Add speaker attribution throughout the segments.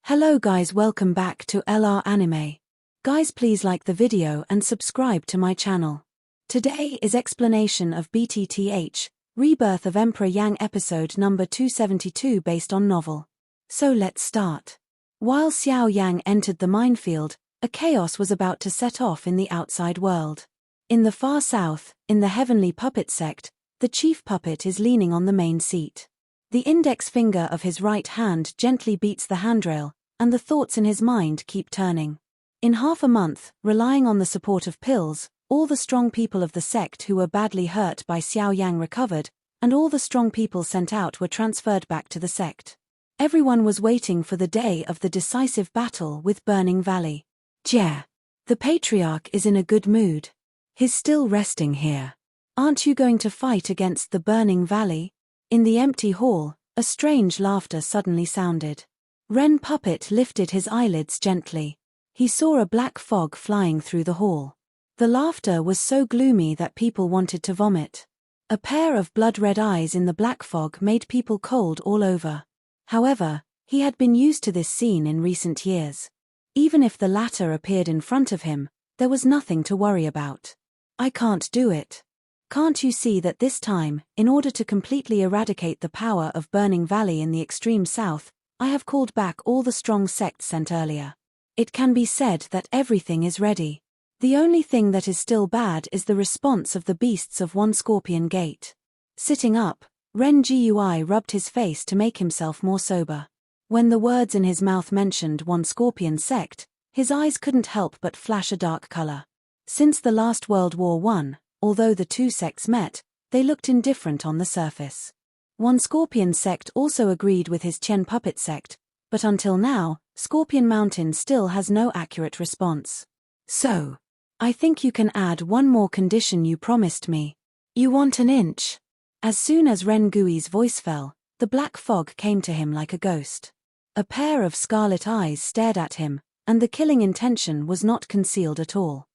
Speaker 1: Hello guys, welcome back to LR Anime. Guys, please like the video and subscribe to my channel. Today is explanation of BTTH Rebirth of Emperor Yang episode number 272 based on novel. So let's start. While Xiao Yan entered the minefield, a chaos was about to set off in the outside world. In the far south, in the heavenly puppet sect, the chief puppet is leaning on the main seat. The index finger of his right hand gently beats the handrail, and the thoughts in his mind keep turning. In half a month, relying on the support of pills, all the strong people of the sect who were badly hurt by Xiao Yan recovered, and all the strong people sent out were transferred back to the sect. Everyone was waiting for the day of the decisive battle with Burning Valley. Jie. The patriarch is in a good mood. He's still resting here. Aren't you going to fight against the Burning Valley? In the empty hall, a strange laughter suddenly sounded. Ren Puppet lifted his eyelids gently. He saw a black fog flying through the hall. The laughter was so gloomy that people wanted to vomit. A pair of blood-red eyes in the black fog made people cold all over. However, he had been used to this scene in recent years. Even if the latter appeared in front of him, there was nothing to worry about. I can't do it. Can't you see that this time, in order to completely eradicate the power of Burning Valley in the extreme south, I have called back all the strong sects sent earlier. It can be said that everything is ready. The only thing that is still bad is the response of the beasts of One Scorpion Gate. Sitting up, Ren Gui rubbed his face to make himself more sober. When the words in his mouth mentioned One Scorpion Sect, his eyes couldn't help but flash a dark color. Since the last World War I, although the two sects met, they looked indifferent on the surface. One Scorpion Sect also agreed with his Chen Puppet Sect, but until now, Scorpion Mountain still has no accurate response. So, I think you can add one more condition you promised me. You want an inch? As soon as Ren Gui's voice fell, the black fog came to him like a ghost. A pair of scarlet eyes stared at him, and the killing intention was not concealed at all.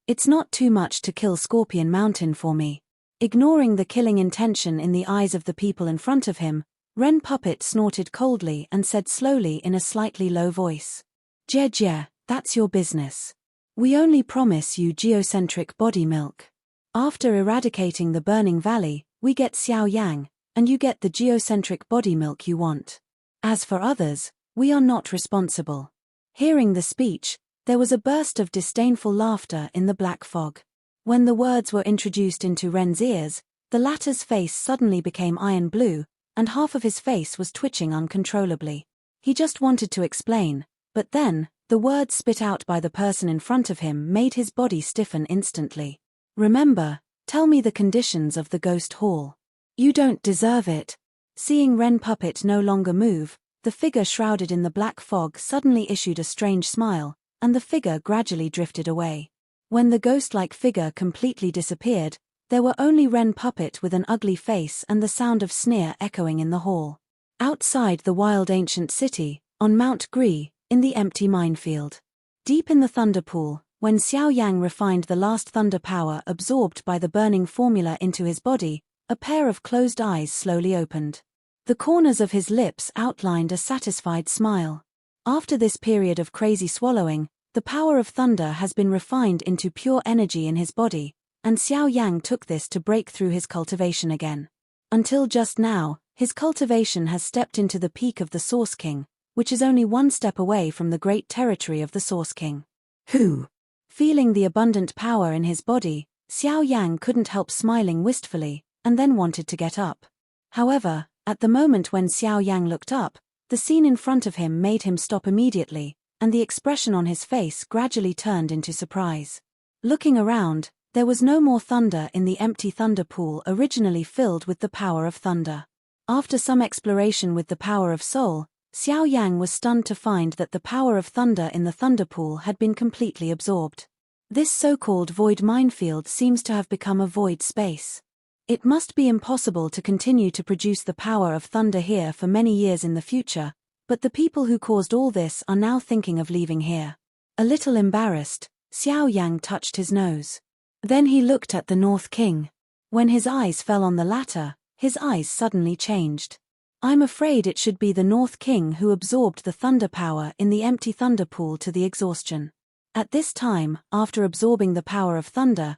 Speaker 1: It's not too much to kill Scorpion Mountain for me. Ignoring the killing intention in the eyes of the people in front of him, Ren Puppet snorted coldly and said slowly in a slightly low voice. Jie, that's your business. We only promise you geocentric body milk. After eradicating the Burning Valley, we get Xiao Yang, and you get the geocentric body milk you want. As for others, we are not responsible. Hearing the speech, there was a burst of disdainful laughter in the black fog. When the words were introduced into Ren's ears, the latter's face suddenly became iron blue, and half of his face was twitching uncontrollably. He just wanted to explain, but then, the words spit out by the person in front of him made his body stiffen instantly. Remember, tell me the conditions of the Ghost Hall. You don't deserve it. Seeing Ren Puppet no longer move, the figure shrouded in the black fog suddenly issued a strange smile, and the figure gradually drifted away. When the ghost-like figure completely disappeared, there were only Ren Puppet with an ugly face and the sound of sneer echoing in the hall. Outside the wild ancient city, on Mount Gris, in the empty minefield. Deep in the thunder pool, when Xiao Yang refined the last thunder power absorbed by the burning formula into his body, a pair of closed eyes slowly opened. The corners of his lips outlined a satisfied smile. After this period of crazy swallowing, the power of thunder has been refined into pure energy in his body, and Xiao Yang took this to break through his cultivation again. Until just now, his cultivation has stepped into the peak of the Source King, which is only one step away from the great territory of the Source King. Who? Feeling the abundant power in his body, Xiao Yang couldn't help smiling wistfully, and then wanted to get up. However, at the moment when Xiao Yang looked up, the scene in front of him made him stop immediately, and the expression on his face gradually turned into surprise. Looking around, there was no more thunder in the empty thunder pool originally filled with the power of thunder. After some exploration with the power of soul, Xiao Yang was stunned to find that the power of thunder in the thunder pool had been completely absorbed. This so-called void minefield seems to have become a void space. It must be impossible to continue to produce the power of thunder here for many years in the future, but the people who caused all this are now thinking of leaving here. A little embarrassed, Xiao Yang touched his nose. Then he looked at the North King. When his eyes fell on the latter, his eyes suddenly changed. I'm afraid it should be the North King who absorbed the thunder power in the empty thunder pool to the exhaustion. At this time, after absorbing the power of thunder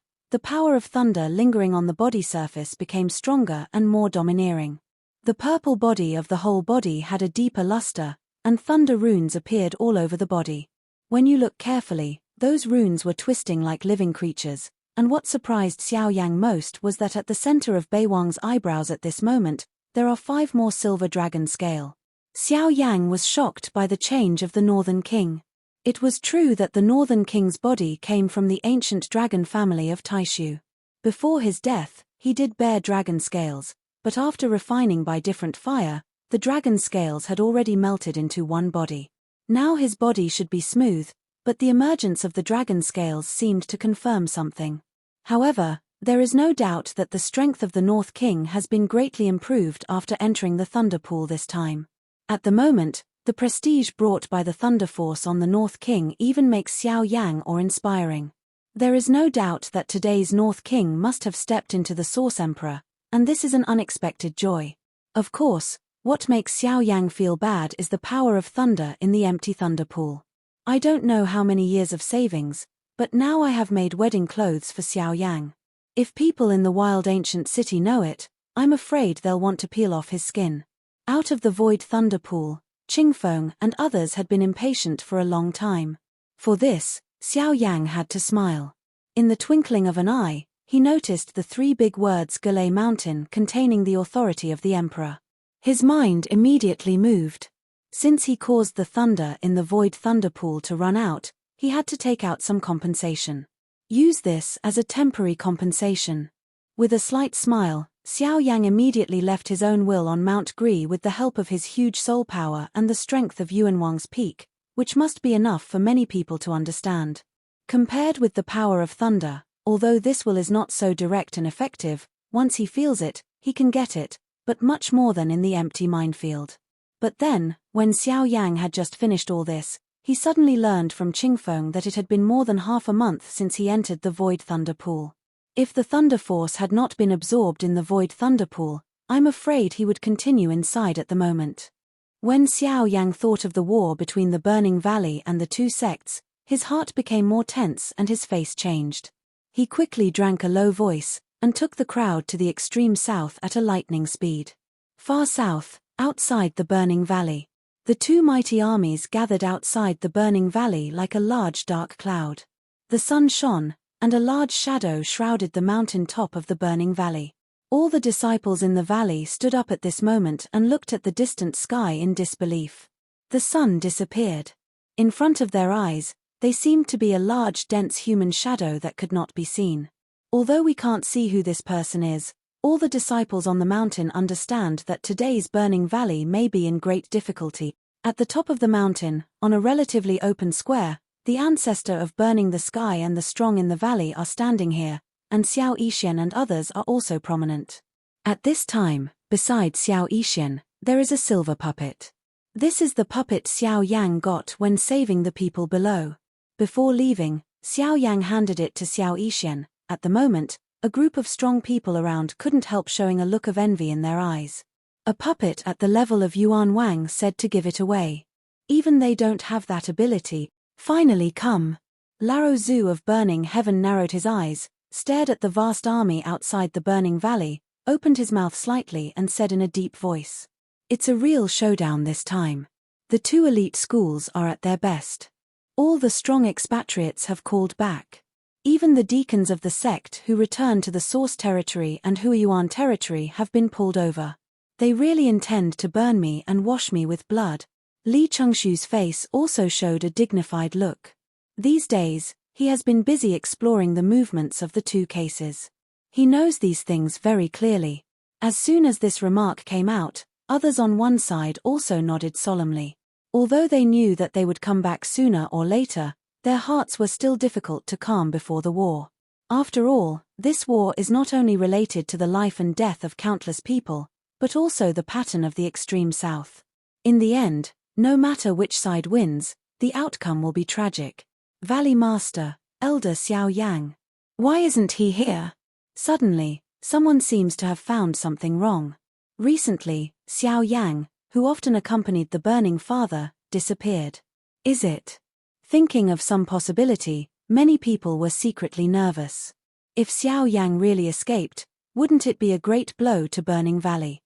Speaker 1: lingering on the body surface became stronger and more domineering. The purple body of the whole body had a deeper luster, and thunder runes appeared all over the body. When you look carefully, those runes were twisting like living creatures, and what surprised Xiao Yang most was that at the center of Beiwang's eyebrows at this moment, there are 5 more silver dragon scale. Xiao Yang was shocked by the change of the Northern King. It was true that the Northern King's body came from the ancient dragon family of Taishu. Before his death, he did bear dragon scales, but after refining by different fire, the dragon scales had already melted into one body. Now his body should be smooth, but the emergence of the dragon scales seemed to confirm something. However, there is no doubt that the strength of the North King has been greatly improved after entering the Thunder Pool this time. At the moment, the prestige brought by the Thunder Force on the North King even makes Xiao Yang awe-inspiring. There is no doubt that today's North King must have stepped into the Source Emperor, and this is an unexpected joy. Of course, what makes Xiao Yang feel bad is the power of thunder in the empty Thunder Pool. I don't know how many years of savings, but now I have made wedding clothes for Xiao Yang. If people in the wild ancient city know it, I'm afraid they'll want to peel off his skin. Out of the void Thunder Pool, Qingfeng and others had been impatient for a long time. For this, Xiao Yang had to smile. In the twinkling of an eye, he noticed the 3 big words Galei Mountain containing the authority of the Emperor. His mind immediately moved. Since he caused the thunder in the void Thunder Pool to run out, he had to take out some compensation. Use this as a temporary compensation. With a slight smile, Xiao Yang immediately left his own will on Mount Gri with the help of his huge soul power and the strength of Yuanwang's peak, which must be enough for many people to understand. Compared with the power of thunder, although this will is not so direct and effective, once he feels it, he can get it, but much more than in the empty minefield. But then, when Xiao Yang had just finished all this, he suddenly learned from Qingfeng that it had been more than half a month since he entered the Void Thunder Pool. If the Thunder Force had not been absorbed in the Void Thunder Pool, I'm afraid he would continue inside at the moment. When Xiao Yang thought of the war between the Burning Valley and the 2 sects, his heart became more tense and his face changed. He quickly drank a low voice, and took the crowd to the extreme south at a lightning speed. Far south, outside the Burning Valley, the 2 mighty armies gathered outside the Burning Valley like a large dark cloud. The sun shone, and a large shadow shrouded the mountain top of the Burning Valley. All the disciples in the valley stood up at this moment and looked at the distant sky in disbelief. The sun disappeared. In front of their eyes, they seemed to be a large dense human shadow that could not be seen. Although we can't see who this person is, all the disciples on the mountain understand that today's Burning Valley may be in great difficulty. At the top of the mountain, on a relatively open square, the ancestor of Burning the Sky and the Strong in the Valley are standing here, and Xiao Yixian and others are also prominent. At this time, beside Xiao Yixian, there is a silver puppet. This is the puppet Xiao Yang got when saving the people below. Before leaving, Xiao Yang handed it to Xiao Yixian. At the moment, a group of strong people around couldn't help showing a look of envy in their eyes. A puppet at the level of Yuan Wang said to give it away. Even they don't have that ability. Finally come. Lao Zhu of Burning Heaven narrowed his eyes, stared at the vast army outside the Burning Valley, opened his mouth slightly and said in a deep voice, "It's a real showdown this time. The 2 elite schools are at their best. All the strong expatriates have called back. Even the deacons of the sect who returned to the Source territory and Huiyuan territory have been pulled over. They really intend to burn me and wash me with blood." Li Chengshu's face also showed a dignified look. These days, he has been busy exploring the movements of the 2 cases. He knows these things very clearly. As soon as this remark came out, others on one side also nodded solemnly. Although they knew that they would come back sooner or later, their hearts were still difficult to calm before the war. After all, this war is not only related to the life and death of countless people, but also the pattern of the extreme south. In the end, no matter which side wins, the outcome will be tragic. Valley Master, Elder Xiao Yang. Why isn't he here? Suddenly, someone seems to have found something wrong. Recently, Xiao Yang, who often accompanied the burning father, disappeared. Is it? Thinking of some possibility, many people were secretly nervous. If Xiao Yang really escaped, wouldn't it be a great blow to Burning Valley?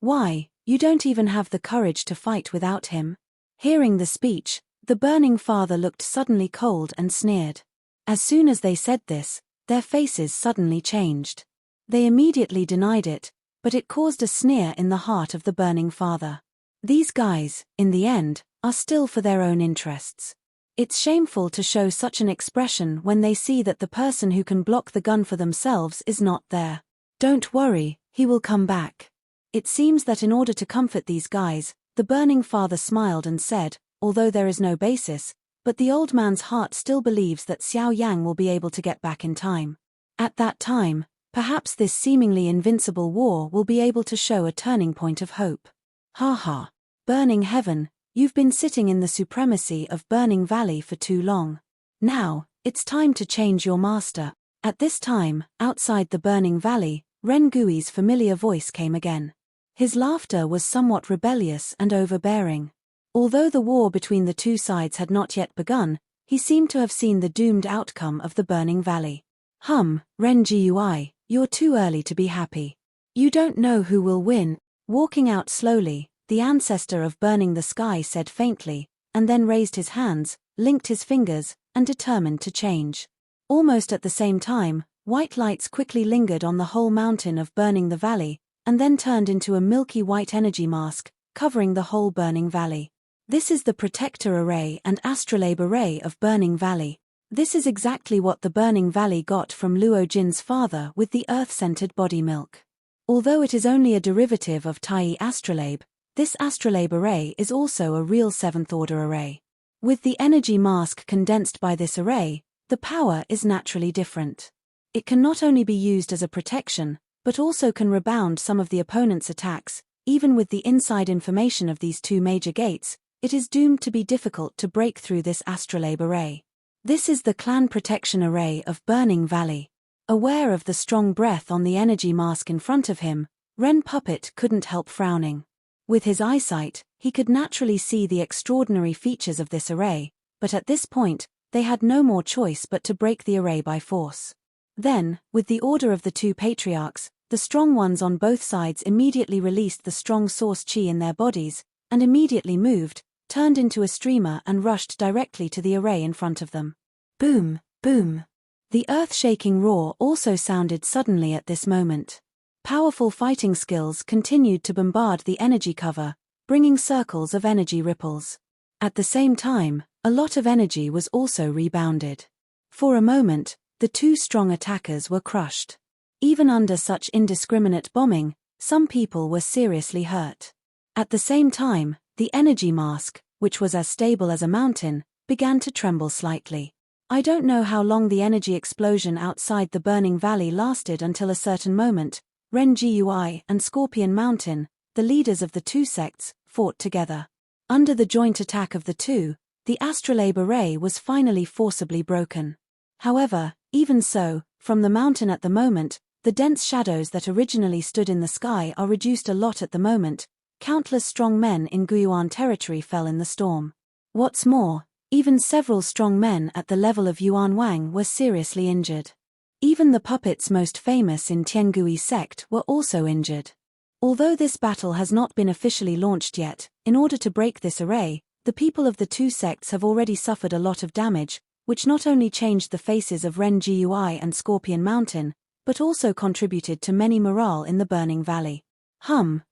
Speaker 1: Why, you don't even have the courage to fight without him? Hearing the speech, the burning father looked suddenly cold and sneered. As soon as they said this, their faces suddenly changed. They immediately denied it, but it caused a sneer in the heart of the burning father. These guys, in the end, are still for their own interests. It's shameful to show such an expression when they see that the person who can block the gun for themselves is not there. Don't worry, he will come back. It seems that in order to comfort these guys, the burning father smiled and said, although there is no basis, but the old man's heart still believes that Xiao Yang will be able to get back in time. At that time, perhaps this seemingly invincible war will be able to show a turning point of hope. Ha. Burning Heaven, you've been sitting in the supremacy of Burning Valley for too long. Now, it's time to change your master. At this time, outside the Burning Valley, Ren Gui's familiar voice came again. His laughter was somewhat rebellious and overbearing. Although the war between the two sides had not yet begun, he seemed to have seen the doomed outcome of the Burning Valley. Ren Gui, you're too early to be happy. You don't know who will win. Walking out slowly, the ancestor of Burning the Sky said faintly, and then raised his hands, linked his fingers, and determined to change. Almost at the same time, white lights quickly lingered on the whole mountain of Burning the Valley, and then turned into a milky white energy mask, covering the whole Burning Valley. This is the Protector Array and Astrolabe Array of Burning Valley. This is exactly what the Burning Valley got from Luo Jin's father with the earth-scented body milk. Although it is only a derivative of Tai Astrolabe, this Astrolabe Array is also a real 7th-order array. With the energy mask condensed by this array, the power is naturally different. It can not only be used as a protection, but also can rebound some of the opponent's attacks. Even with the inside information of these two major gates, it is doomed to be difficult to break through this Astrolabe Array. This is the Clan Protection Array of Burning Valley. Aware of the strong breath on the energy mask in front of him, Ren Puppet couldn't help frowning. With his eyesight, he could naturally see the extraordinary features of this array, but at this point, they had no more choice but to break the array by force. Then, with the order of the two patriarchs, the strong ones on both sides immediately released the strong source chi in their bodies, and immediately moved, turned into a streamer and rushed directly to the array in front of them. Boom, boom. The earth-shaking roar also sounded suddenly at this moment. Powerful fighting skills continued to bombard the energy cover, bringing circles of energy ripples. At the same time, a lot of energy was also rebounded. For a moment, the two strong attackers were crushed. Even under such indiscriminate bombing, some people were seriously hurt. At the same time, the energy mask, which was as stable as a mountain, began to tremble slightly. I don't know how long the energy explosion outside the Burning Valley lasted until a certain moment, Ren Gui and Scorpion Mountain, the leaders of the two sects, fought together. Under the joint attack of the two, the Astrolabe Array was finally forcibly broken. However, even so, from the mountain at the moment, the dense shadows that originally stood in the sky are reduced a lot at the moment. Countless strong men in Guiyuan territory fell in the storm. What's more, even several strong men at the level of Yuan Wang were seriously injured. Even the puppets most famous in Tiangui sect were also injured. Although this battle has not been officially launched yet, in order to break this array, the people of the two sects have already suffered a lot of damage, which not only changed the faces of Ren Gui and Scorpion Mountain, but also contributed to many morale in the Burning Valley.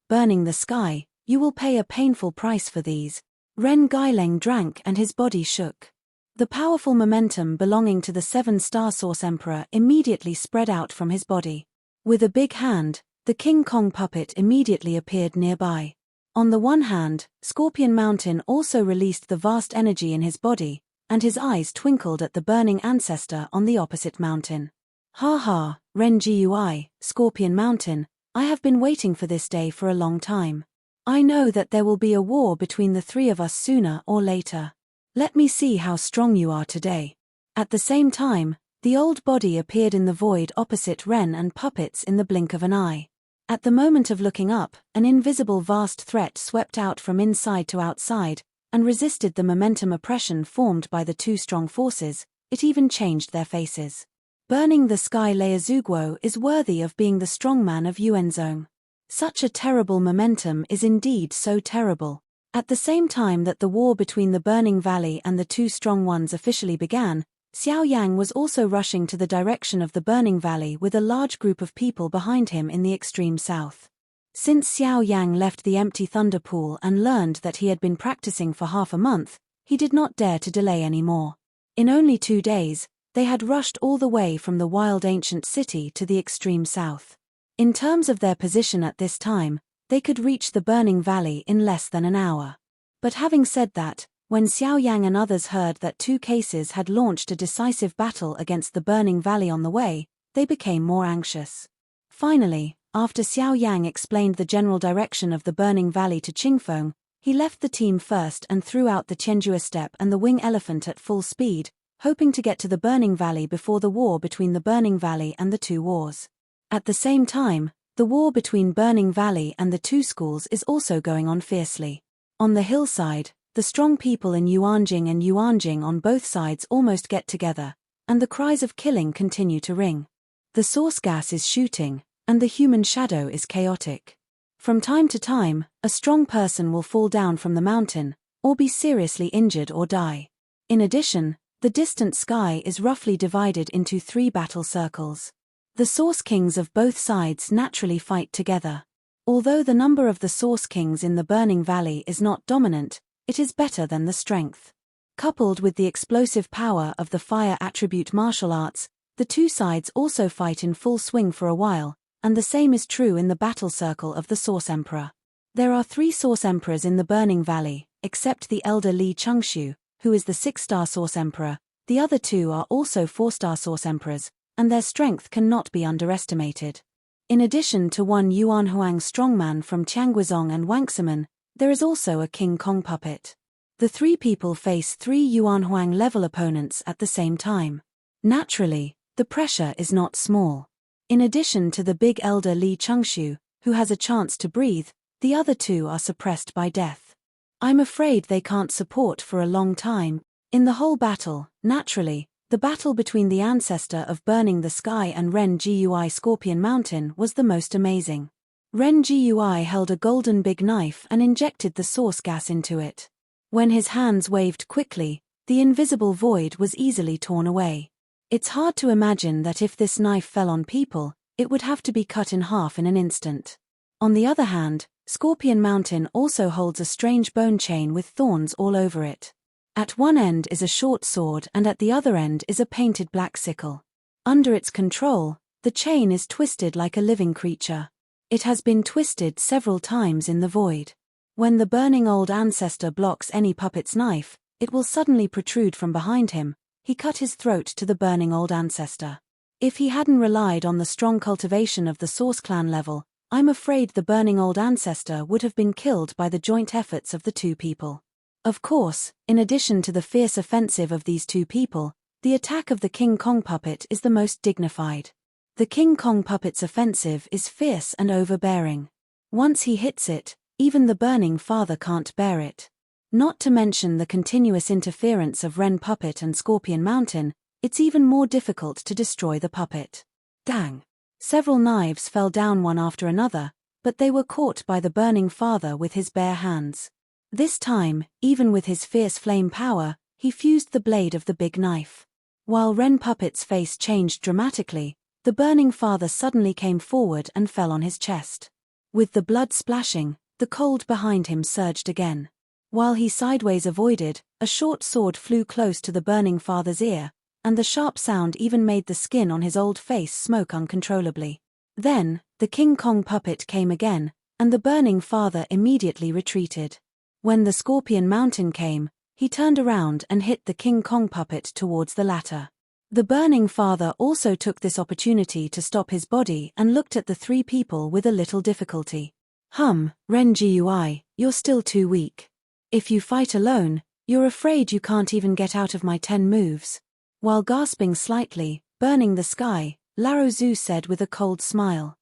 Speaker 1: Burning the Sky, you will pay a painful price for these. Ren Guileng drank and his body shook. The powerful momentum belonging to the 7-star Source Emperor immediately spread out from his body. With a big hand, the King Kong puppet immediately appeared nearby. On the one hand, Scorpion Mountain also released the vast energy in his body, and his eyes twinkled at the burning ancestor on the opposite mountain. Ren Gui, Scorpion Mountain, I have been waiting for this day for a long time. I know that there will be a war between the three of us sooner or later. Let me see how strong you are today. At the same time, the old body appeared in the void opposite Ren and puppets in the blink of an eye. At the moment of looking up, an invisible vast threat swept out from inside to outside, and resisted the momentum oppression formed by the two strong forces. It even changed their faces. Burning the sky Leazugwo is worthy of being the strongman of Yuanzong. Such a terrible momentum is indeed so terrible. At the same time that the war between the Burning Valley and the two strong ones officially began, Xiao Yan was also rushing to the direction of the Burning Valley with a large group of people behind him in the extreme south. Since Xiao Yan left the empty thunder pool and learned that he had been practicing for half a month, he did not dare to delay any more. In only 2 days, they had rushed all the way from the wild ancient city to the extreme south. In terms of their position at this time, they could reach the Burning Valley in less than an hour. But having said that, when Xiao Yang and others heard that 2 cases had launched a decisive battle against the Burning Valley on the way, they became more anxious. Finally, after Xiao Yang explained the general direction of the Burning Valley to Qingfeng, he left the team first and threw out the Qianjua Steppe and the Wing Elephant at full speed, hoping to get to the Burning Valley before the war between the Burning Valley and the two wars. At the same time, the war between Burning Valley and the two schools is also going on fiercely. On the hillside, the strong people in Yuanjing and Yuanjing on both sides almost get together, and the cries of killing continue to ring. The source gas is shooting, and the human shadow is chaotic. From time to time, a strong person will fall down from the mountain, or be seriously injured or die. In addition, the distant sky is roughly divided into 3 battle circles. The Source Kings of both sides naturally fight together. Although the number of the Source Kings in the Burning Valley is not dominant, it is better than the strength. Coupled with the explosive power of the fire attribute martial arts, the two sides also fight in full swing for a while, and the same is true in the battle circle of the Source Emperor. There are 3 Source Emperors in the Burning Valley, except the elder Li Chengxu, who is the 6-star Source Emperor. The other 2 are also 4-star Source Emperors, and their strength cannot be underestimated. In addition to one Yuan Huang strongman from Tianguizhong and Wangximen, there is also a King Kong puppet. The 3 people face 3 Yuan Huang level opponents at the same time. Naturally, the pressure is not small. In addition to the big elder Li Chengxu, who has a chance to breathe, the other 2 are suppressed by death. I'm afraid they can't support for a long time. In the whole battle, naturally, the battle between the ancestor of Burning the Sky and Ren Gui Scorpion Mountain was the most amazing. Ren Gui held a golden big knife and injected the source gas into it. When his hands waved quickly, the invisible void was easily torn away. It's hard to imagine that if this knife fell on people, it would have to be cut in half in an instant. On the other hand, Scorpion Mountain also holds a strange bone chain with thorns all over it. At one end is a short sword and at the other end is a painted black sickle. Under its control, the chain is twisted like a living creature. It has been twisted several times in the void. When the burning old ancestor blocks any puppet's knife, it will suddenly protrude from behind him. He cut his throat to the burning old ancestor. If he hadn't relied on the strong cultivation of the Source Clan level, I'm afraid the burning old ancestor would have been killed by the joint efforts of the 2 people. Of course, in addition to the fierce offensive of these 2 people, the attack of the King Kong puppet is the most dignified. The King Kong puppet's offensive is fierce and overbearing. Once he hits it, even the Burning Father can't bear it. Not to mention the continuous interference of Ren Puppet and Scorpion Mountain, it's even more difficult to destroy the puppet. Dang! Several knives fell down one after another, but they were caught by the Burning Father with his bare hands. This time, even with his fierce flame power, he fused the blade of the big knife. While Ren Puppet's face changed dramatically, the Burning Father suddenly came forward and fell on his chest. With the blood splashing, the cold behind him surged again. While he sideways avoided, a short sword flew close to the Burning Father's ear, and the sharp sound even made the skin on his old face smoke uncontrollably. Then, the King Kong puppet came again, and the Burning Father immediately retreated. When the Scorpion Mountain came, he turned around and hit the King Kong puppet towards the latter. The Burning Father also took this opportunity to stop his body and looked at the 3 people with a little difficulty. Ren Gui, you're still too weak. If you fight alone, you're afraid you can't even get out of my 10 moves. While gasping slightly, Burning the Sky, Laro Zhu said with a cold smile.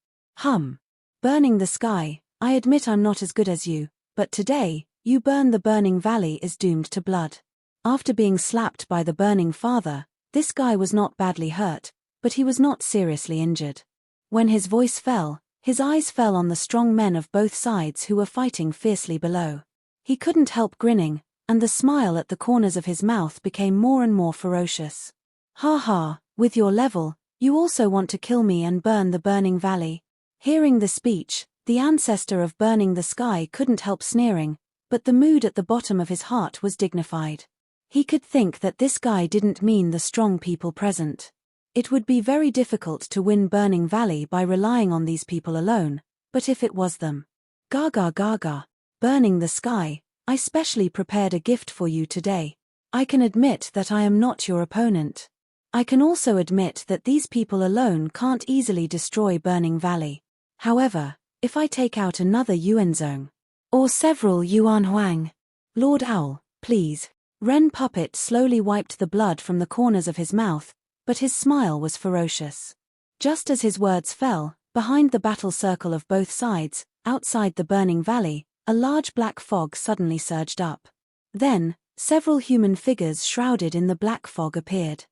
Speaker 1: Burning the sky, I admit I'm not as good as you, but today, you burn the burning valley is doomed to blood. After being slapped by the burning father, this guy was not badly hurt, but he was not seriously injured. When his voice fell, his eyes fell on the strong men of both sides who were fighting fiercely below. He couldn't help grinning, and the smile at the corners of his mouth became more and more ferocious. Ha ha, with your level, you also want to kill me and burn the burning valley. Hearing the speech, the ancestor of burning the sky couldn't help sneering, but the mood at the bottom of his heart was dignified. He could think that this guy didn't mean the strong people present. It would be very difficult to win Burning Valley by relying on these people alone, but if it was them. Gaga gaga, burning the sky, I specially prepared a gift for you today. I can admit that I am not your opponent. I can also admit that these people alone can't easily destroy Burning Valley. However, if I take out another Yuanzong, or several Yuan Huang. Lord Owl, please. Ren Puppet slowly wiped the blood from the corners of his mouth, but his smile was ferocious. Just as his words fell, behind the battle circle of both sides, outside the burning valley, a large black fog suddenly surged up. Then, several human figures shrouded in the black fog appeared.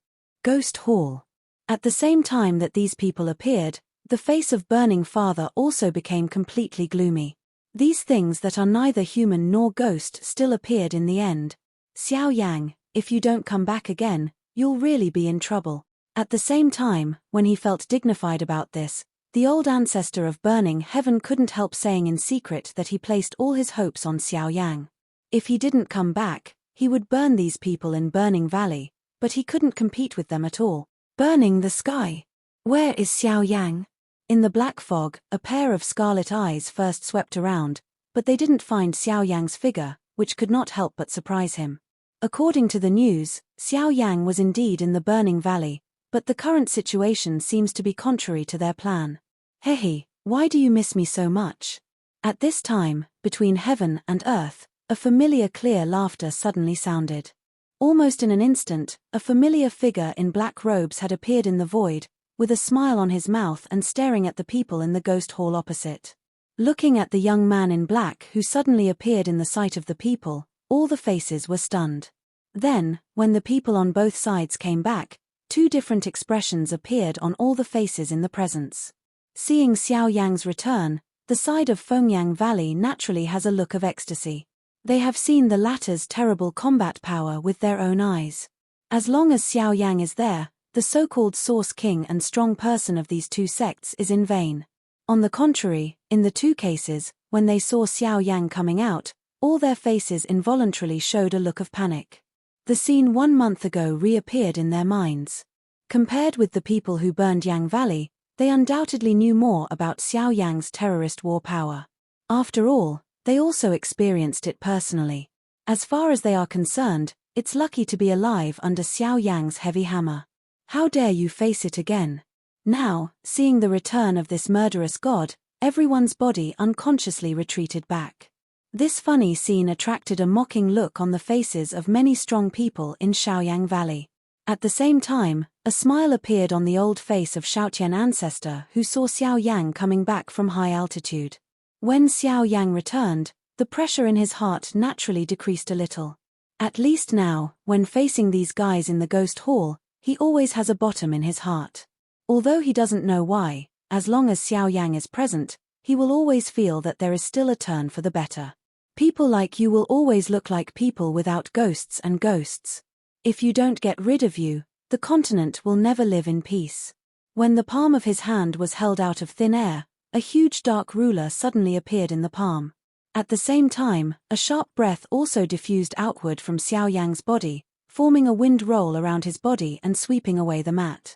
Speaker 1: Ghost Hall. At the same time that these people appeared, the face of Burning Father also became completely gloomy. These things that are neither human nor ghost still appeared in the end. Xiao Yang, if you don't come back again, you'll really be in trouble. At the same time, when he felt dignified about this, the old ancestor of Burning Heaven couldn't help saying in secret that he placed all his hopes on Xiao Yang. If he didn't come back, he would burn these people in Burning Valley, but he couldn't compete with them at all. Burning the sky. Where is Xiao Yang? In the black fog, a pair of scarlet eyes first swept around, but they didn't find Xiao Yang's figure, which could not help but surprise him. According to the news, Xiao Yang was indeed in the Burning Valley, but the current situation seems to be contrary to their plan. Hehe, why do you miss me so much? At this time, between heaven and earth, a familiar clear laughter suddenly sounded. Almost in an instant, a familiar figure in black robes had appeared in the void, with a smile on his mouth and staring at the people in the ghost hall opposite. Looking at the young man in black who suddenly appeared in the sight of the people, all the faces were stunned. Then, when the people on both sides came back, two different expressions appeared on all the faces in the presence. Seeing Xiao Yang's return, the side of Fengyang Valley naturally has a look of ecstasy. They have seen the latter's terrible combat power with their own eyes. As long as Xiao Yang is there, the so-called Source King and strong person of these two sects is in vain. On the contrary, in the two cases, when they saw Xiao Yang coming out, all their faces involuntarily showed a look of panic. The scene 1 month ago reappeared in their minds. Compared with the people who burned Yang Valley, they undoubtedly knew more about Xiao Yang's terrorist war power. After all, they also experienced it personally. As far as they are concerned, it's lucky to be alive under Xiao Yang's heavy hammer. How dare you face it again? Now, seeing the return of this murderous god, everyone's body unconsciously retreated back. This funny scene attracted a mocking look on the faces of many strong people in Xiaoyang Valley. At the same time, a smile appeared on the old face of Xiaotian ancestor who saw Xiao Yang coming back from high altitude. When Xiao Yang returned, the pressure in his heart naturally decreased a little. At least now, when facing these guys in the ghost hall, he always has a bottom in his heart. Although he doesn't know why, as long as Xiao Yang is present, he will always feel that there is still a turn for the better. People like you will always look like people without ghosts and ghosts. If you don't get rid of you, the continent will never live in peace. When the palm of his hand was held out of thin air, a huge dark ruler suddenly appeared in the palm. At the same time, a sharp breath also diffused outward from Xiao Yang's body, forming a wind roll around his body and sweeping away the mat.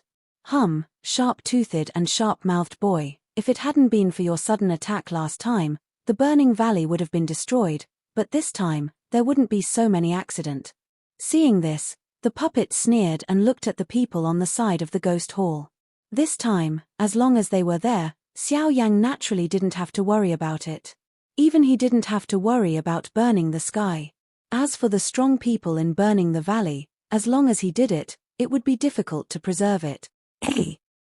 Speaker 1: Sharp-toothed and sharp-mouthed boy, if it hadn't been for your sudden attack last time, the Burning Valley would have been destroyed, but this time, there wouldn't be so many accidents. Seeing this, the puppet sneered and looked at the people on the side of the ghost hall. This time, as long as they were there, Xiao Yang naturally didn't have to worry about it. Even he didn't have to worry about burning the sky. As for the strong people in burning the valley, as long as he did it, it would be difficult to preserve it.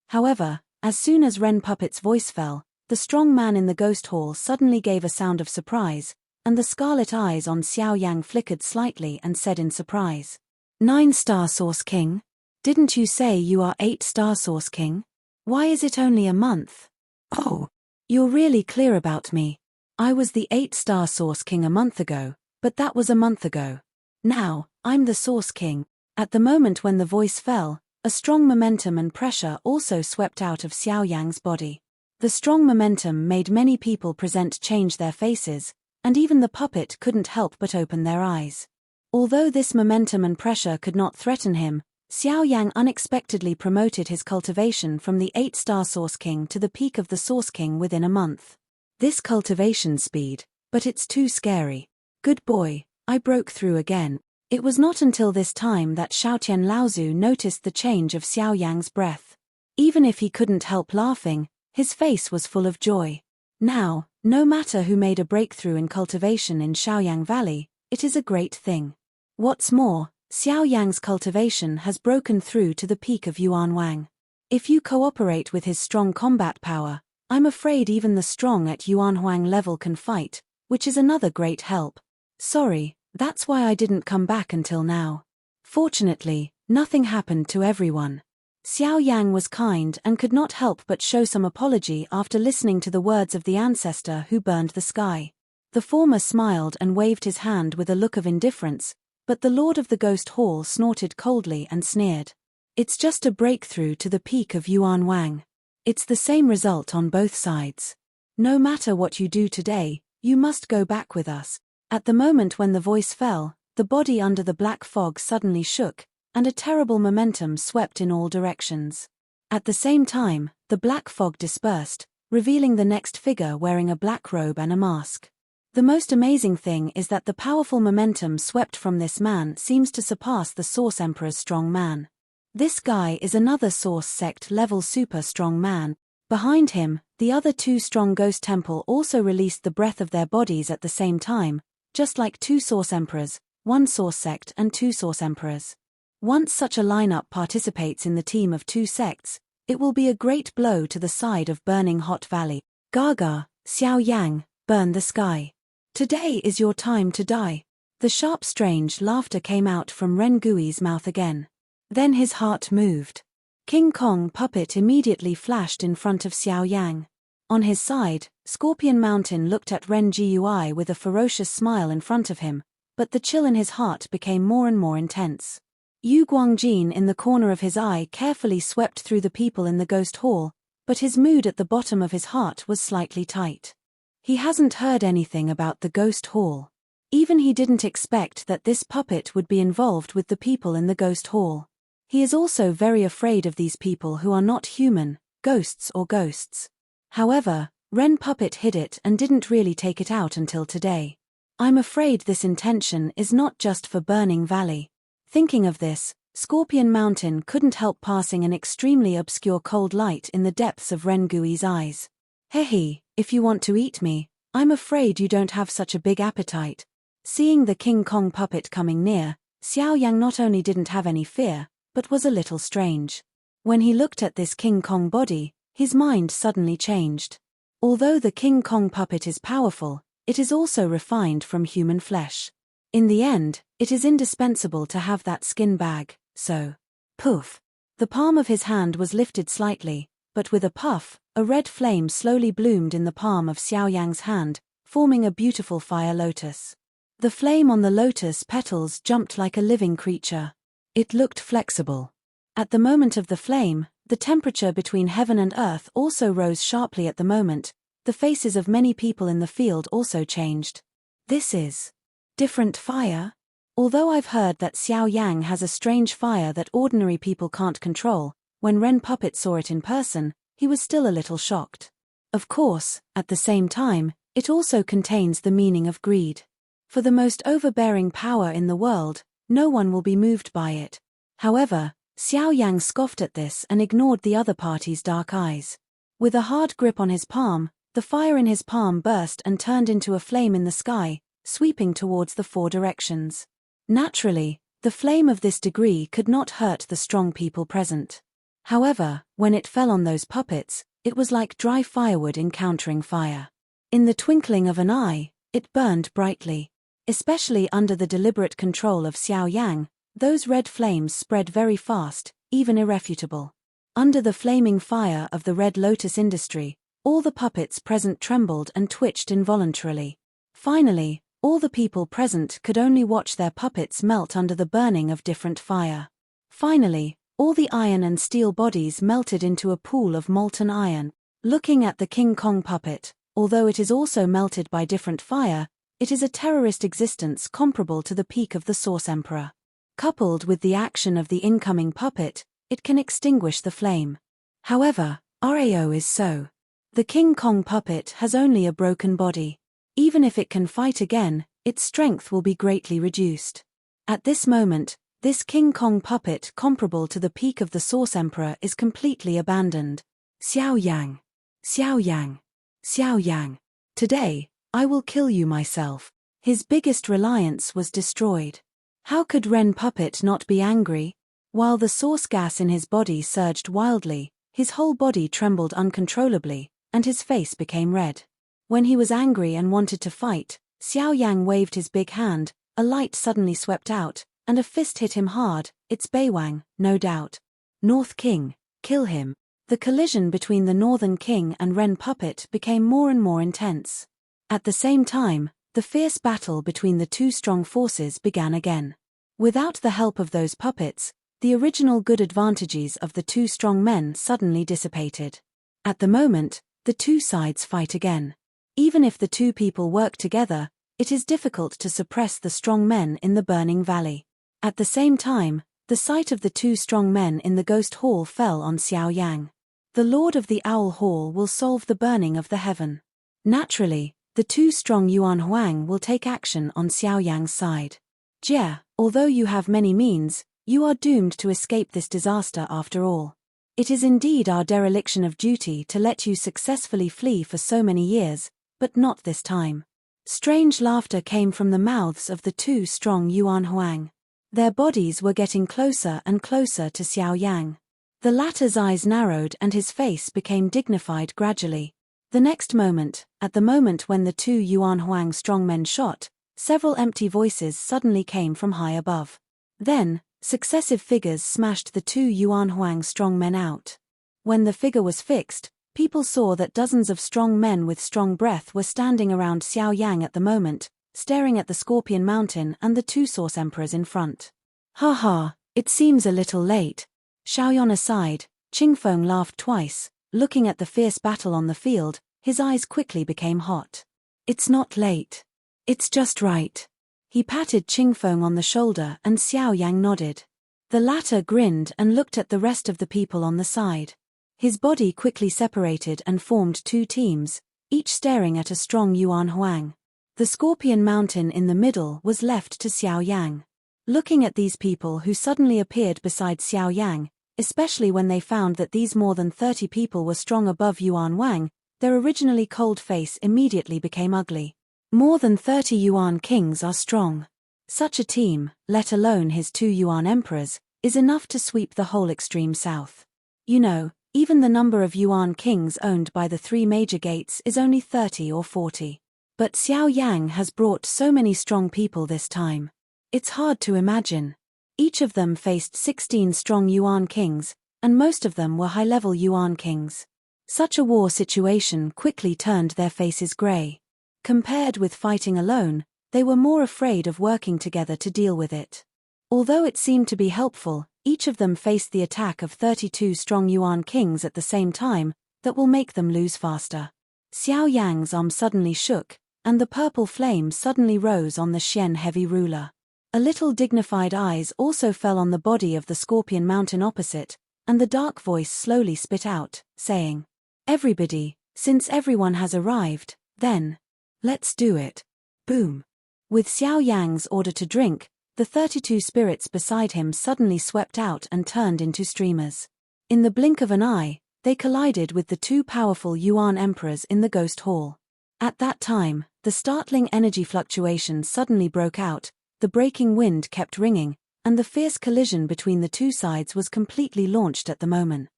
Speaker 1: However, as soon as Ren Puppet's voice fell, the strong man in the ghost hall suddenly gave a sound of surprise, and the scarlet eyes on Xiao Yang flickered slightly and said in surprise, 9-star Source King? Didn't you say you are 8-star Source King? Why is it only a month? Oh, you're really clear about me. I was the 8-star Source King a month ago, but that was a month ago. Now, I'm the Source King. At the moment when the voice fell, a strong momentum and pressure also swept out of Xiao Yang's body. The strong momentum made many people present change their faces, and even the puppet couldn't help but open their eyes. Although this momentum and pressure could not threaten him, Xiao Yang unexpectedly promoted his cultivation from the 8-star Source King to the peak of the Source King within a month. This cultivation speed, but it's too scary. Good boy, I broke through again. It was not until this time that Xiaotian Laozu noticed the change of Xiao Yang's breath. Even if he couldn't help laughing, his face was full of joy. Now, no matter who made a breakthrough in cultivation in Xiaoyang Valley, it is a great thing. What's more, Xiao Yang's cultivation has broken through to the peak of Yuan Wang. If you cooperate with his strong combat power, I'm afraid even the strong at Yuan Huang level can fight, which is another great help. Sorry, that's why I didn't come back until now. Fortunately, nothing happened to everyone. Xiao Yang was kind and could not help but show some apology after listening to the words of the ancestor who burned the sky. The former smiled and waved his hand with a look of indifference, but the Lord of the Ghost Hall snorted coldly and sneered. It's just a breakthrough to the peak of Yuan Wang. It's the same result on both sides. No matter what you do today, you must go back with us. At the moment when the voice fell, the body under the black fog suddenly shook, and a terrible momentum swept in all directions. At the same time, the black fog dispersed, revealing the next figure wearing a black robe and a mask. The most amazing thing is that the powerful momentum swept from this man seems to surpass the Source Emperor's strong man. This guy is another Source Sect level super strong man. Behind him, the other two strong Ghost Temple also released the breath of their bodies at the same time, just like two Source Emperors, one Source Sect and two Source Emperors. Once such a lineup participates in the team of two sects, it will be a great blow to the side of Burning Hot Valley. Gaga, Xiao Yang, burn the sky. Today is your time to die. The sharp strange laughter came out from Ren Gui's mouth again. Then his heart moved. King Kong puppet immediately flashed in front of Xiao Yang. On his side, Scorpion Mountain looked at Ren Gui with a ferocious smile in front of him, but the chill in his heart became more and more intense. Yu Guangjin in the corner of his eye carefully swept through the people in the ghost hall, but his mood at the bottom of his heart was slightly tight. He hasn't heard anything about the ghost hall. Even he didn't expect that this puppet would be involved with the people in the ghost hall. He is also very afraid of these people who are not human, ghosts or ghosts. However, Ren Puppet hid it and didn't really take it out until today. I'm afraid this intention is not just for Burning Valley. Thinking of this, Scorpion Mountain couldn't help passing an extremely obscure cold light in the depths of Ren Gui's eyes. Hehe, if you want to eat me, I'm afraid you don't have such a big appetite. Seeing the King Kong puppet coming near, Xiao Yang not only didn't have any fear, but was a little strange. When he looked at this King Kong body, his mind suddenly changed. Although the King Kong puppet is powerful, it is also refined from human flesh. In the end, it is indispensable to have that skin bag, so... Poof! The palm of his hand was lifted slightly, but with a puff, a red flame slowly bloomed in the palm of Xiao Yang's hand, forming a beautiful fire lotus. The flame on the lotus petals jumped like a living creature. It looked flexible. At the moment of the flame, the temperature between heaven and earth also rose sharply at the moment. The faces of many people in the field also changed. This is different fire? Although I've heard that Xiao Yang has a strange fire that ordinary people can't control, when Ren Puppet saw it in person, he was still a little shocked. Of course, at the same time, it also contains the meaning of greed. For the most overbearing power in the world, no one will be moved by it. However, Xiao Yang scoffed at this and ignored the other party's dark eyes. With a hard grip on his palm, the fire in his palm burst and turned into a flame in the sky, sweeping towards the four directions. Naturally, the flame of this degree could not hurt the strong people present. However, when it fell on those puppets, It was like dry firewood encountering fire. In the twinkling of an eye, it burned brightly. Especially under the deliberate control of Xiao Yang, those red flames spread very fast, even irrefutable. Under the flaming fire of the Red Lotus industry, all the puppets present trembled and twitched involuntarily. Finally, all the people present could only watch their puppets melt under the burning of different fire. Finally, all the iron and steel bodies melted into a pool of molten iron. Looking at the King Kong puppet, although it is also melted by different fire, it is a terrorist existence comparable to the peak of the Source Emperor. Coupled with the action of the incoming puppet, it can extinguish the flame. However, RAO is so. The King Kong puppet has only a broken body. Even if it can fight again, its strength will be greatly reduced. At this moment, this King Kong puppet comparable to the peak of the Source Emperor is completely abandoned. Xiao Yang. Xiao Yang. Xiao Yang. Today, I will kill you myself. His biggest reliance was destroyed. How could Ren puppet not be angry? While the source gas in his body surged wildly, his whole body trembled uncontrollably, and his face became red. When he was angry and wanted to fight, Xiao Yang waved his big hand, a light suddenly swept out, and a fist hit him hard. It's Beiwang, no doubt. North King, kill him. The collision between the Northern King and Ren puppet became more and more intense. At the same time, the fierce battle between the two strong forces began again. Without the help of those puppets, the original good advantages of the two strong men suddenly dissipated. At the moment, the two sides fight again. Even if the two people work together, it is difficult to suppress the strong men in the burning valley. At the same time, the sight of the two strong men in the ghost hall fell on Xiao Yang. The Lord of the Owl Hall will solve the burning of the heaven. Naturally, the two strong Yuan Huang will take action on Xiao Yang's side. Jia, although you have many means, you are doomed to escape this disaster after all. It is indeed our dereliction of duty to let you successfully flee for so many years, but not this time. Strange laughter came from the mouths of the two strong Yuan Huang. Their bodies were getting closer and closer to Xiao Yang. The latter's eyes narrowed and his face became dignified gradually. The next moment, at the moment when the two Yuan Huang strongmen shot, several empty voices suddenly came from high above. Then, successive figures smashed the two Yuan Huang strongmen out. When the figure was fixed, people saw that dozens of strong men with strong breath were standing around Xiao Yang at the moment, staring at the Scorpion Mountain and the two Source Emperors in front. Ha ha, it seems a little late. Xiaoyan aside, Qingfeng laughed twice. Looking at the fierce battle on the field, his eyes quickly became hot. It's not late. It's just right. He patted Qingfeng on the shoulder and Xiao Yang nodded. The latter grinned and looked at the rest of the people on the side. His body quickly separated and formed two teams, each staring at a strong Yuan Huang. The Scorpion Mountain in the middle was left to Xiao Yang. Looking at these people who suddenly appeared beside Xiao Yang, especially when they found that these more than 30 people were strong above Yuan Wang, their originally cold face immediately became ugly. More than 30 Yuan kings are strong. Such a team, let alone his two Yuan emperors, is enough to sweep the whole extreme south. You know, even the number of Yuan kings owned by the three major gates is only 30 or 40. But Xiao Yang has brought so many strong people this time. It's hard to imagine. Each of them faced 16 strong Yuan kings, and most of them were high-level Yuan kings. Such a war situation quickly turned their faces grey. Compared with fighting alone, they were more afraid of working together to deal with it. Although it seemed to be helpful, each of them faced the attack of 32 strong Yuan kings at the same time, that will make them lose faster. Xiao Yang's arm suddenly shook, and the purple flame suddenly rose on the Xian heavy ruler. A little dignified eyes also fell on the body of the Scorpion Mountain opposite, and the dark voice slowly spit out, saying, "Everybody, since everyone has arrived, then, let's do it." Boom. With Xiao Yang's order to drink, the 32 spirits beside him suddenly swept out and turned into streamers. In the blink of an eye, they collided with the two powerful Yuan emperors in the Ghost Hall. At that time, the startling energy fluctuation suddenly broke out. The breaking wind kept ringing, and the fierce collision between the two sides was completely launched at the moment.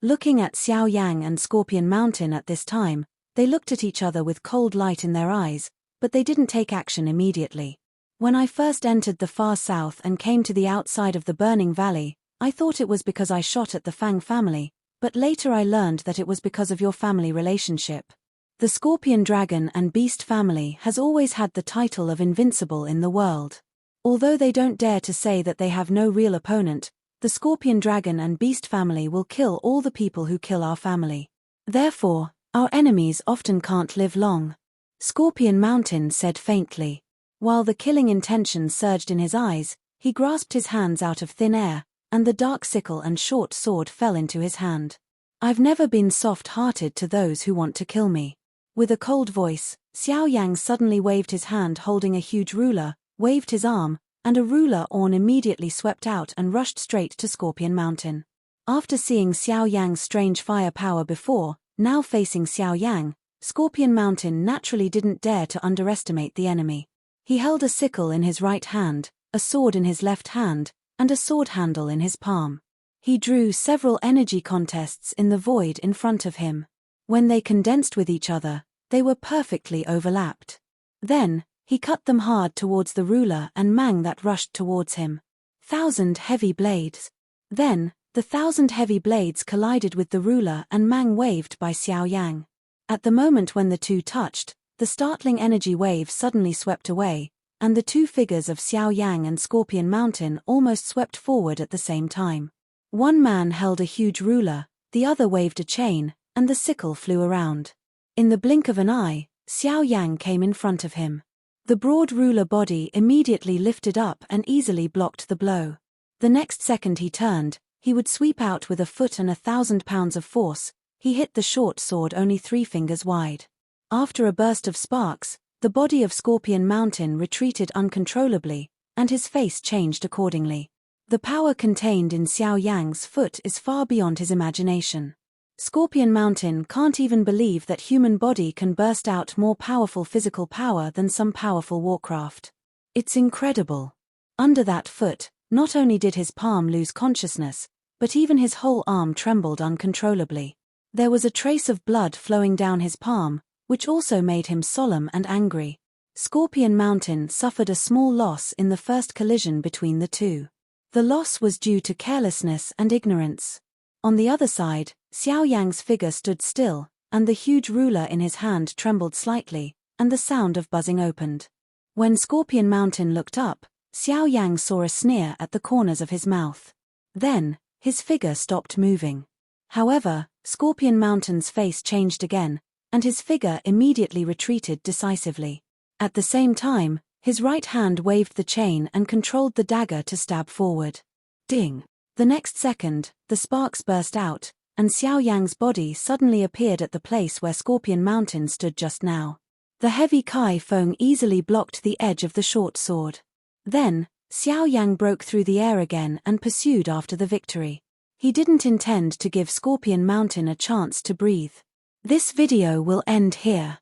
Speaker 1: Looking at Xiao Yang and Scorpion Mountain at this time, they looked at each other with cold light in their eyes, but they didn't take action immediately. When I first entered the far south and came to the outside of the burning valley, I thought it was because I shot at the Fang family, but later I learned that it was because of your family relationship. The Scorpion Dragon and Beast family has always had the title of invincible in the world. Although they don't dare to say that they have no real opponent, the Scorpion Dragon and Beast family will kill all the people who kill our family. Therefore, our enemies often can't live long. Scorpion Mountain said faintly. While the killing intention surged in his eyes, he grasped his hands out of thin air, and the dark sickle and short sword fell into his hand. I've never been soft-hearted to those who want to kill me. With a cold voice, Xiao Yang suddenly waved his hand holding a huge ruler, waved his arm, and a ruler orn immediately swept out and rushed straight to Scorpion Mountain. After seeing Xiao Yang's strange fire power before, now facing Xiao Yang, Scorpion Mountain naturally didn't dare to underestimate the enemy. He held a sickle in his right hand, a sword in his left hand, and a sword handle in his palm. He drew several energy contests in the void in front of him. When they condensed with each other, they were perfectly overlapped. Then, he cut them hard towards the ruler and Mang that rushed towards him. 1,000 heavy blades. Then, the 1,000 heavy blades collided with the ruler and Mang waved by Xiao Yang. At the moment when the two touched, the startling energy wave suddenly swept away, and the two figures of Xiao Yang and Scorpion Mountain almost swept forward at the same time. One man held a huge ruler, the other waved a chain, and the sickle flew around. In the blink of an eye, Xiao Yang came in front of him. The broad ruler body immediately lifted up and easily blocked the blow. The next second he turned, he would sweep out with a foot and 1,000 pounds of force. He hit the short sword only 3 fingers wide. After a burst of sparks, the body of Scorpion Mountain retreated uncontrollably, and his face changed accordingly. The power contained in Xiao Yang's foot is far beyond his imagination. Scorpion Mountain can't even believe that human body can burst out more powerful physical power than some powerful warcraft. It's incredible. Under that foot, not only did his palm lose consciousness, but even his whole arm trembled uncontrollably. There was a trace of blood flowing down his palm, which also made him solemn and angry. Scorpion Mountain suffered a small loss in the first collision between the two. The loss was due to carelessness and ignorance. On the other side, Xiao Yang's figure stood still, and the huge ruler in his hand trembled slightly, and the sound of buzzing opened. When Scorpion Mountain looked up, Xiao Yang saw a sneer at the corners of his mouth. Then, his figure stopped moving. However, Scorpion Mountain's face changed again, and his figure immediately retreated decisively. At the same time, his right hand waved the chain and controlled the dagger to stab forward. Ding! The next second, the sparks burst out, and Xiao Yang's body suddenly appeared at the place where Scorpion Mountain stood just now. The heavy Kai Feng easily blocked the edge of the short sword. Then, Xiao Yang broke through the air again and pursued after the victory. He didn't intend to give Scorpion Mountain a chance to breathe. This video will end here.